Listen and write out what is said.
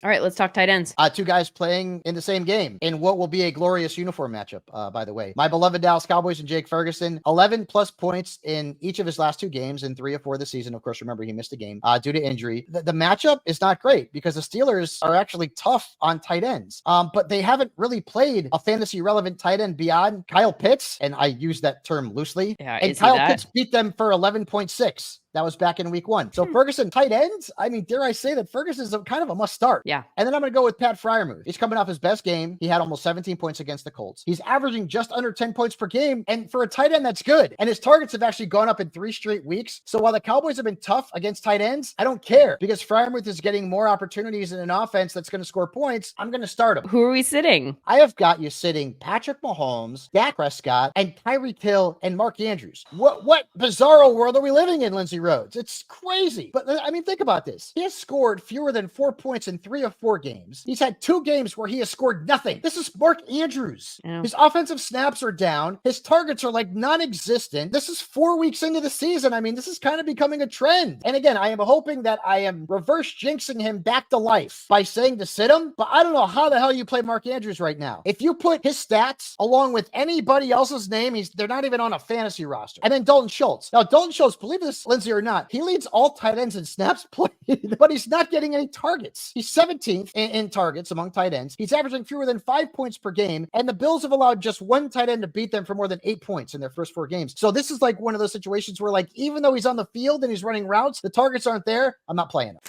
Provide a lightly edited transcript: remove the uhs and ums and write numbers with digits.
All right, let's talk tight ends. Two guys playing in the same game in what will be a glorious uniform matchup, by the way. My beloved Dallas Cowboys and Jake Ferguson, 11 plus points in each of his last 2 games and 3 or 4 this season. Of course, remember, he missed a game due to injury. The matchup is not great because the Steelers are actually tough on tight ends, but they haven't really played a fantasy relevant tight end beyond Kyle Pitts, and I use that term loosely. Yeah, And is he Kyle that? Pitts beat them for 11.6. That was back in week 1. So Ferguson, tight ends, I mean, dare I say that Ferguson is kind of a must start. Yeah. And then I'm going to go with Pat Freiermuth. He's coming off his best game. He had almost 17 points against the Colts. He's averaging just under 10 points per game. And for a tight end, that's good. And his targets have actually gone up in 3 straight weeks. So while the Cowboys have been tough against tight ends, I don't care because Freiermuth is getting more opportunities in an offense that's going to score points. I'm going to start him. Who are we sitting? I have got you sitting Patrick Mahomes, Dak Prescott, and Tyreek Hill and Mark Andrews. What bizarro world are we living in, Lindsay Rhodes? It's crazy. But I mean, think about this. He has scored fewer than 4 points in 3 of 4 games. He's had 2 games where he has scored nothing. This is Mark Andrews. Yeah. His offensive snaps are down. His targets are like non-existent. This is 4 weeks into the season. I mean, this is kind of becoming a trend. And again, I am hoping that I am reverse jinxing him back to life by saying to sit him, but I don't know how the hell you play Mark Andrews right now. If you put his stats along with anybody else's name, they're not even on a fantasy roster. And then Dalton Schultz. Now, Dalton Schultz, believe this, Lindsay, or not, he leads all tight ends in snaps played, but he's not getting any targets. He's 17th in targets among tight ends. He's averaging fewer than 5 points per game, and the Bills have allowed just 1 tight end to beat them for more than 8 points in their first 4 games. So this is like one of those situations where, like, even though he's on the field and he's running routes, the targets aren't there. I'm not playing him.